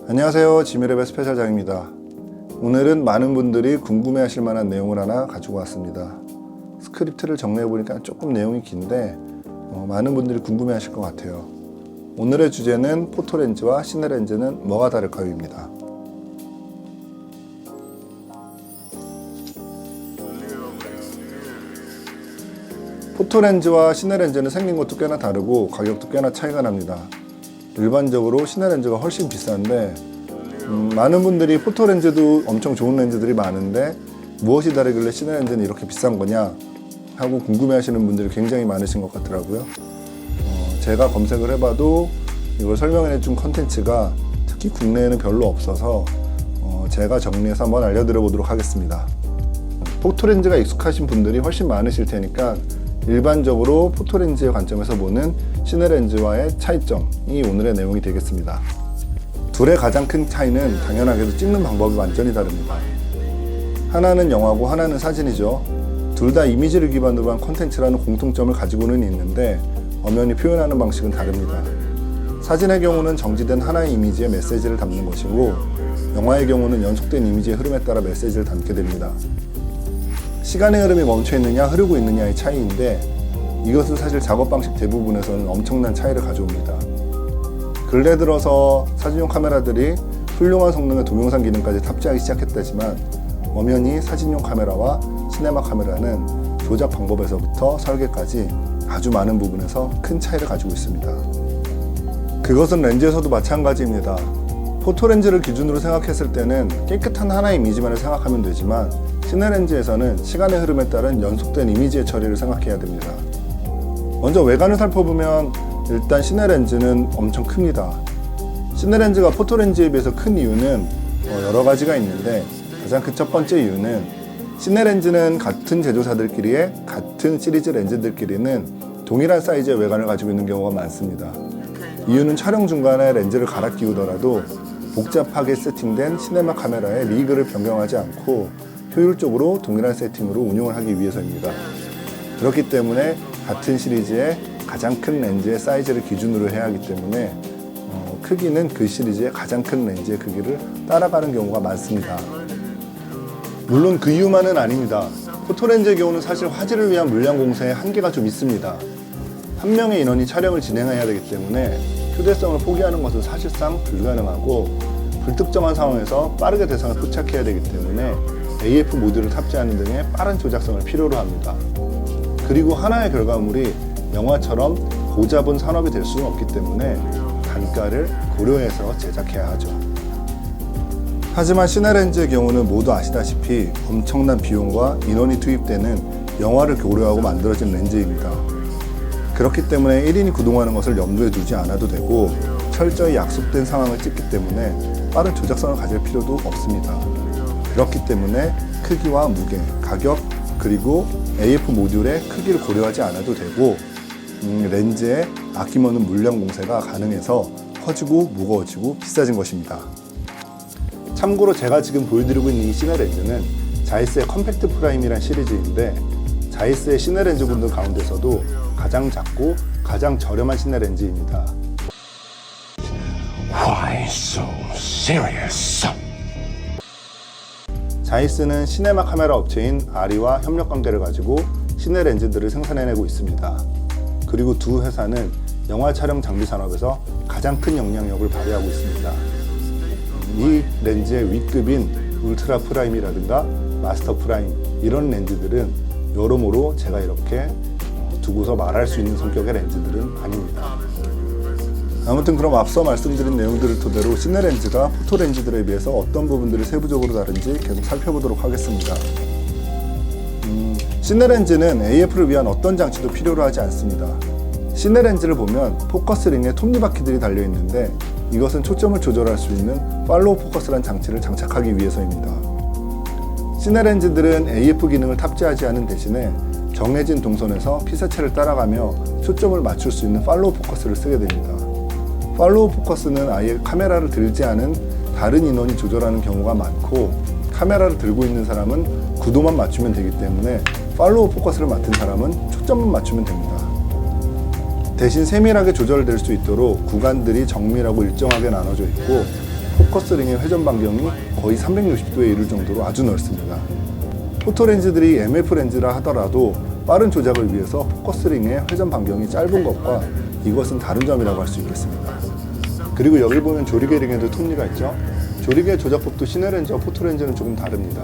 안녕하세요, 지미랩의 스페셜장입니다. 오늘은 많은 분들이 궁금해하실 만한 내용을 하나 가지고 왔습니다. 스크립트를 정리해보니까 조금 내용이 긴데 많은 분들이 궁금해하실 것 같아요. 오늘의 주제는 포토렌즈와 시네렌즈는 뭐가 다를까요? 입니다. 포토렌즈와 시네렌즈는 생긴 것도 꽤나 다르고 가격도 꽤나 차이가 납니다. 일반적으로 시네렌즈가 훨씬 비싼데 많은 분들이 포토렌즈도 엄청 좋은 렌즈들이 많은데 무엇이 다르길래 시네렌즈는 이렇게 비싼 거냐 하고 궁금해하시는 분들이 굉장히 많으신 것 같더라고요. 제가 검색을 해봐도 이걸 설명해준 컨텐츠가 특히 국내에는 별로 없어서 제가 정리해서 한번 알려드려 보도록 하겠습니다. 포토렌즈가 익숙하신 분들이 훨씬 많으실 테니까 일반적으로 포토렌즈의 관점에서 보는 시네렌즈와의 차이점이 오늘의 내용이 되겠습니다. 둘의 가장 큰 차이는 당연하게도 찍는 방법이 완전히 다릅니다. 하나는 영화고 하나는 사진이죠. 둘 다 이미지를 기반으로 한 콘텐츠라는 공통점을 가지고는 있는데 엄연히 표현하는 방식은 다릅니다. 사진의 경우는 정지된 하나의 이미지에 메시지를 담는 것이고 영화의 경우는 연속된 이미지의 흐름에 따라 메시지를 담게 됩니다. 시간의 흐름이 멈춰 있느냐 흐르고 있느냐의 차이인데 이것은 사실 작업 방식 대부분에서는 엄청난 차이를 가져옵니다. 근래 들어서 사진용 카메라들이 훌륭한 성능의 동영상 기능까지 탑재하기 시작했다지만 엄연히 사진용 카메라와 시네마 카메라는 조작 방법에서부터 설계까지 아주 많은 부분에서 큰 차이를 가지고 있습니다. 그것은 렌즈에서도 마찬가지입니다. 포토렌즈를 기준으로 생각했을 때는 깨끗한 하나의 이미지만을 생각하면 되지만 시네렌즈에서는 시간의 흐름에 따른 연속된 이미지의 처리를 생각해야 됩니다. 먼저 외관을 살펴보면 일단 시네렌즈는 엄청 큽니다. 시네렌즈가 포토렌즈에 비해서 큰 이유는 여러 가지가 있는데 가장 큰 첫 번째 이유는 시네렌즈는 같은 제조사들끼리의 같은 시리즈 렌즈들끼리는 동일한 사이즈의 외관을 가지고 있는 경우가 많습니다. 이유는 촬영 중간에 렌즈를 갈아 끼우더라도 복잡하게 세팅된 시네마 카메라의 리그를 변경하지 않고 효율적으로 동일한 세팅으로 운용을 하기 위해서입니다. 그렇기 때문에 같은 시리즈의 가장 큰 렌즈의 사이즈를 기준으로 해야 하기 때문에 크기는 그 시리즈의 가장 큰 렌즈의 크기를 따라가는 경우가 많습니다. 물론 그 이유만은 아닙니다. 포토렌즈의 경우는 사실 화질을 위한 물량 공세에 한계가 좀 있습니다. 한 명의 인원이 촬영을 진행해야 되기 때문에 휴대성을 포기하는 것은 사실상 불가능하고 불특정한 상황에서 빠르게 대상을 포착해야 되기 때문에 AF 모듈을 탑재하는 등의 빠른 조작성을 필요로 합니다. 그리고 하나의 결과물이 영화처럼 고자본 산업이 될 수는 없기 때문에 단가를 고려해서 제작해야 하죠. 하지만 시네렌즈의 경우는 모두 아시다시피 엄청난 비용과 인원이 투입되는 영화를 고려하고 만들어진 렌즈입니다. 그렇기 때문에 1인이 구동하는 것을 염두에 두지 않아도 되고 철저히 약속된 상황을 찍기 때문에 빠른 조작성을 가질 필요도 없습니다. 그렇기 때문에 크기와 무게, 가격, 그리고 AF 모듈의 크기를 고려하지 않아도 되고 렌즈에 아낌없는 물량 공세가 가능해서 커지고 무거워지고 비싸진 것입니다. 참고로 제가 지금 보여드리고 있는 이 시네렌즈는 자이스의 컴팩트 프라임이란 시리즈인데 자이스의 시네렌즈군들 가운데서도 가장 작고 가장 저렴한 시네렌즈입니다. Why so serious? 자이스는 시네마 카메라 업체인 아리와 협력 관계를 가지고 시네렌즈들을 생산해내고 있습니다. 그리고 두 회사는 영화 촬영 장비 산업에서 가장 큰 영향력을 발휘하고 있습니다. 이 렌즈의 윗급인 울트라 프라임이라든가 마스터 프라임 이런 렌즈들은 여러모로 제가 이렇게 두고서 말할 수 있는 성격의 렌즈들은 아닙니다. 아무튼 그럼 앞서 말씀드린 내용들을 토대로 시네렌즈가 포토렌즈들에 비해서 어떤 부분들이 세부적으로 다른지 계속 살펴보도록 하겠습니다. 시네렌즈는 AF를 위한 어떤 장치도 필요로 하지 않습니다. 시네렌즈를 보면 포커스링에 톱니바퀴들이 달려있는데 이것은 초점을 조절할 수 있는 팔로우 포커스라는 장치를 장착하기 위해서입니다. 시네렌즈들은 AF 기능을 탑재하지 않은 대신에 정해진 동선에서 피사체를 따라가며 초점을 맞출 수 있는 팔로우 포커스를 쓰게 됩니다. 팔로우 포커스는 아예 카메라를 들지 않은 다른 인원이 조절하는 경우가 많고 카메라를 들고 있는 사람은 구도만 맞추면 되기 때문에 팔로우 포커스를 맡은 사람은 초점만 맞추면 됩니다. 대신 세밀하게 조절될 수 있도록 구간들이 정밀하고 일정하게 나눠져 있고 포커스링의 회전 반경이 거의 360도에 이를 정도로 아주 넓습니다. 포토렌즈들이 MF 렌즈라 하더라도 빠른 조작을 위해서 포커스링의 회전 반경이 짧은 것과 이것은 다른 점이라고 할 수 있겠습니다. 그리고 여기 보면 조리개링에도 톱니가 있죠. 조리개 조작법도 시네렌즈와 포토렌즈는 조금 다릅니다.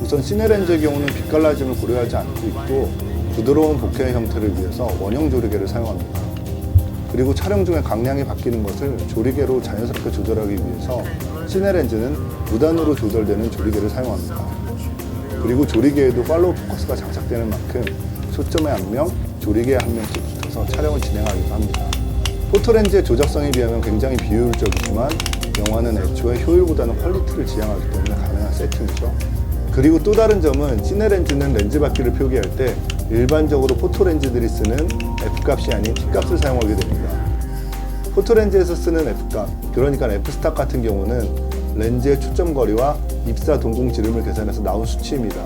우선 시네렌즈의 경우는 빛 갈라짐을 고려하지 않고 있고 부드러운 보케 형태를 위해서 원형 조리개를 사용합니다. 그리고 촬영 중에 강량이 바뀌는 것을 조리개로 자연스럽게 조절하기 위해서 시네렌즈는 무단으로 조절되는 조리개를 사용합니다. 그리고 조리개에도 팔로우 포커스가 장착되는 만큼 초점의 한 명, 조리개에 한 명씩 붙어서 촬영을 진행하기도 합니다. 포토렌즈의 조작성에 비하면 굉장히 비효율적이지만 영화는 애초에 효율보다는 퀄리티를 지향하기 때문에 가능한 세팅이죠. 그리고 또 다른 점은 시네렌즈는 렌즈 바퀴를 표기할 때 일반적으로 포토렌즈들이 쓰는 F값이 아닌 T값을 사용하게 됩니다. 포토렌즈에서 쓰는 F값, 그러니까 F스탑 같은 경우는 렌즈의 초점거리와 입사 동공 지름을 계산해서 나온 수치입니다.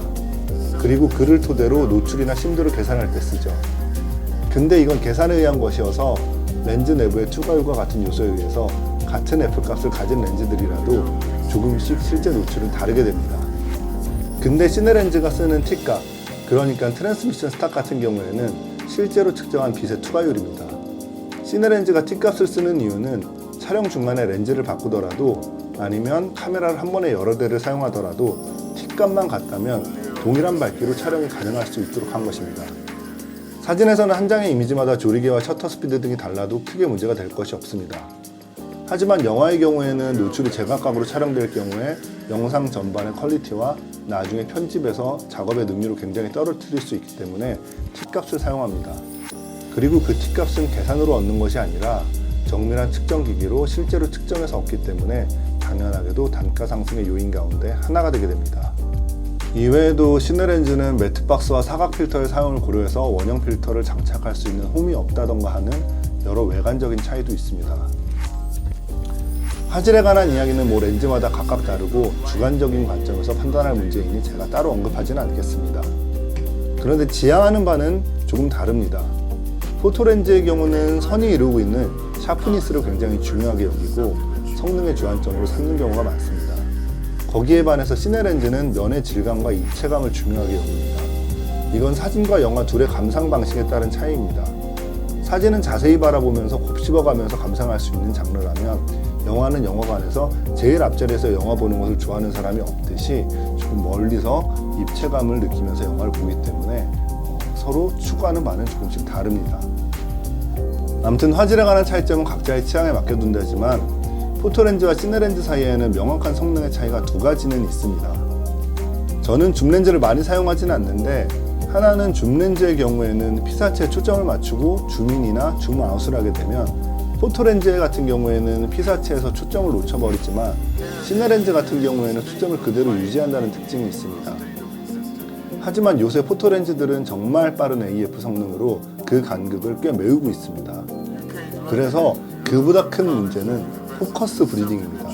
그리고 그를 토대로 노출이나 심도를 계산할 때 쓰죠. 근데 이건 계산에 의한 것이어서 렌즈 내부의 투과율과 같은 요소에 의해서 같은 F값을 가진 렌즈들이라도 조금씩 실제 노출은 다르게 됩니다. 근데 시네렌즈가 쓰는 T값, 그러니까 트랜스미션 스탑 같은 경우에는 실제로 측정한 빛의 투과율입니다. 시네렌즈가 T값을 쓰는 이유는 촬영 중간에 렌즈를 바꾸더라도 아니면 카메라를 한 번에 여러 대를 사용하더라도 T값만 같다면 동일한 밝기로 촬영이 가능할 수 있도록 한 것입니다. 사진에서는 한 장의 이미지마다 조리개와 셔터 스피드 등이 달라도 크게 문제가 될 것이 없습니다. 하지만 영화의 경우에는 노출이 제각각으로 촬영될 경우에 영상 전반의 퀄리티와 나중에 편집에서 작업의 능률을 굉장히 떨어뜨릴 수 있기 때문에 T값을 사용합니다. 그리고 그 T값은 계산으로 얻는 것이 아니라 정밀한 측정 기기로 실제로 측정해서 얻기 때문에 당연하게도 단가 상승의 요인 가운데 하나가 되게 됩니다. 이외에도 시네렌즈는 매트박스와 사각 필터의 사용을 고려해서 원형 필터를 장착할 수 있는 홈이 없다던가 하는 여러 외관적인 차이도 있습니다. 화질에 관한 이야기는 렌즈마다 각각 다르고 주관적인 관점에서 판단할 문제이니 제가 따로 언급하지는 않겠습니다. 그런데 지향하는 바는 조금 다릅니다. 포토렌즈의 경우는 선이 이루고 있는 샤프니스를 굉장히 중요하게 여기고 성능의 주안점으로 삼는 경우가 많습니다. 거기에 반해서 시네렌즈는 면의 질감과 입체감을 중요하게 여깁니다. 이건 사진과 영화 둘의 감상 방식에 따른 차이입니다. 사진은 자세히 바라보면서 곱씹어가면서 감상할 수 있는 장르라면 영화는 영화관에서 제일 앞자리에서 영화 보는 것을 좋아하는 사람이 없듯이 조금 멀리서 입체감을 느끼면서 영화를 보기 때문에 서로 추구하는 바는 조금씩 다릅니다. 아무튼 화질에 관한 차이점은 각자의 취향에 맡겨둔다지만 포토렌즈와 시네렌즈 사이에는 명확한 성능의 차이가 두 가지는 있습니다. 저는 줌렌즈를 많이 사용하지는 않는데 하나는 줌렌즈의 경우에는 피사체에 초점을 맞추고 줌인이나 줌아웃을 하게 되면 포토렌즈 같은 경우에는 피사체에서 초점을 놓쳐버리지만 시네렌즈 같은 경우에는 초점을 그대로 유지한다는 특징이 있습니다. 하지만 요새 포토렌즈들은 정말 빠른 AF 성능으로 그 간극을 꽤 메우고 있습니다. 그래서 그보다 큰 문제는 포커스 브리딩입니다.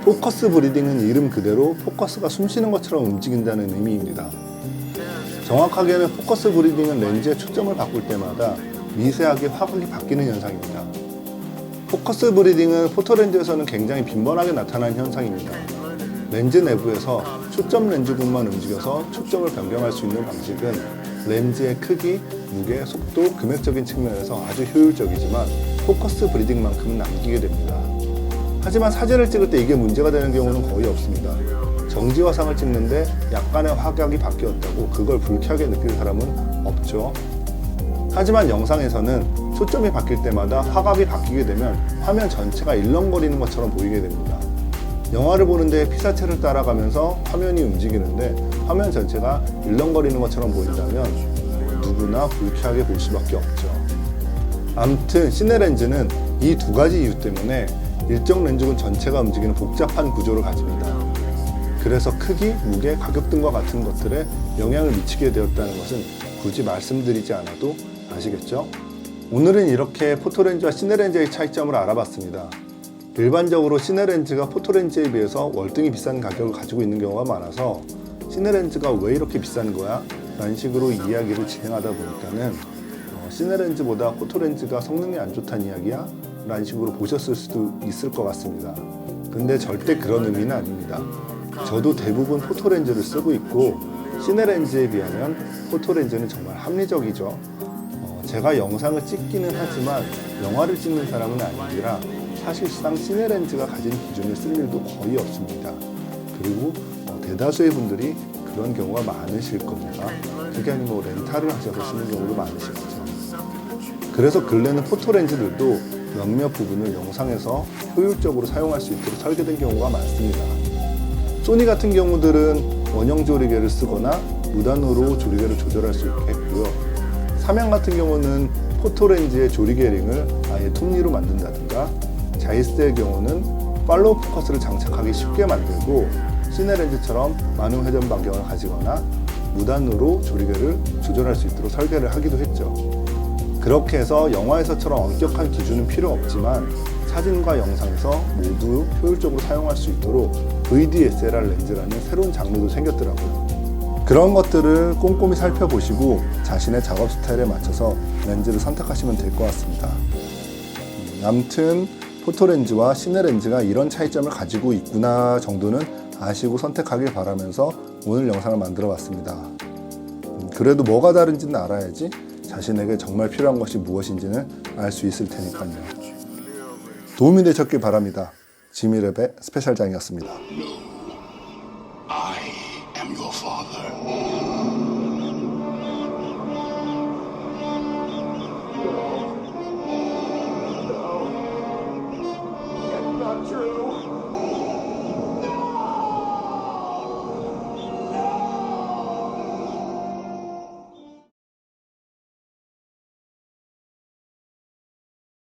포커스 브리딩은 이름 그대로 포커스가 숨쉬는 것처럼 움직인다는 의미입니다. 정확하게는 포커스 브리딩은 렌즈의 초점을 바꿀 때마다 미세하게 화각이 바뀌는 현상입니다. 포커스 브리딩은 포토렌즈에서는 굉장히 빈번하게 나타나는 현상입니다. 렌즈 내부에서 초점 렌즈군만 움직여서 초점을 변경할 수 있는 방식은 렌즈의 크기, 무게, 속도, 금액적인 측면에서 아주 효율적이지만 포커스 브리딩만큼은 남기게 됩니다. 하지만 사진을 찍을 때 이게 문제가 되는 경우는 거의 없습니다. 정지화상을 찍는데 약간의 화각이 바뀌었다고 그걸 불쾌하게 느낄 사람은 없죠. 하지만 영상에서는 초점이 바뀔 때마다 화각이 바뀌게 되면 화면 전체가 일렁거리는 것처럼 보이게 됩니다. 영화를 보는데 피사체를 따라가면서 화면이 움직이는데 화면 전체가 일렁거리는 것처럼 보인다면 누구나 불쾌하게 볼 수밖에 없죠. 아무튼 시네렌즈는 이 두 가지 이유 때문에 일정 렌즈군 전체가 움직이는 복잡한 구조를 가집니다. 그래서 크기, 무게, 가격 등과 같은 것들에 영향을 미치게 되었다는 것은 굳이 말씀드리지 않아도 아시겠죠? 오늘은 이렇게 포토렌즈와 시네렌즈의 차이점을 알아봤습니다. 일반적으로 시네렌즈가 포토렌즈에 비해서 월등히 비싼 가격을 가지고 있는 경우가 많아서 시네렌즈가 왜 이렇게 비싼 거야? 라는 식으로 이야기를 진행하다 보니까는 시네렌즈보다 포토렌즈가 성능이 안 좋다는 이야기야? 라는 식으로 보셨을 수도 있을 것 같습니다. 근데 절대 그런 의미는 아닙니다. 저도 대부분 포토렌즈를 쓰고 있고 시네렌즈에 비하면 포토렌즈는 정말 합리적이죠. 제가 영상을 찍기는 하지만 영화를 찍는 사람은 아니라 사실상 시네렌즈가 가진 기준을 쓸 일도 거의 없습니다. 그리고 대다수의 분들이 그런 경우가 많으실 겁니다. 그게 아니면 뭐 렌탈을 하셔서 쓰는 경우도 많으실 거죠. 그래서 근래는 포토렌즈들도 몇몇 부분을 영상에서 효율적으로 사용할 수 있도록 설계된 경우가 많습니다. 소니 같은 경우들은 원형 조리개를 쓰거나 무단으로 조리개를 조절할 수 있게 했고요. 삼양 같은 경우는 포토렌즈의 조리개 링을 아예 톱니로 만든다든가, 자이스의 경우는 팔로우 포커스를 장착하기 쉽게 만들고 시네렌즈처럼 많은 회전 반경을 가지거나 무단으로 조리개를 조절할 수 있도록 설계를 하기도 했죠. 그렇게 해서 영화에서처럼 엄격한 기준은 필요 없지만 사진과 영상에서 모두 효율적으로 사용할 수 있도록 VDSLR 렌즈라는 새로운 장르도 생겼더라고요. 그런 것들을 꼼꼼히 살펴보시고 자신의 작업 스타일에 맞춰서 렌즈를 선택하시면 될 것 같습니다. 아무튼 포토렌즈와 시네렌즈가 이런 차이점을 가지고 있구나 정도는 아시고 선택하길 바라면서 오늘 영상을 만들어 봤습니다. 그래도 뭐가 다른지는 알아야지 자신에게 정말 필요한 것이 무엇인지는 알 수 있을 테니까요. 도움이 되셨길 바랍니다. 지미랩의 스페셜장이었습니다.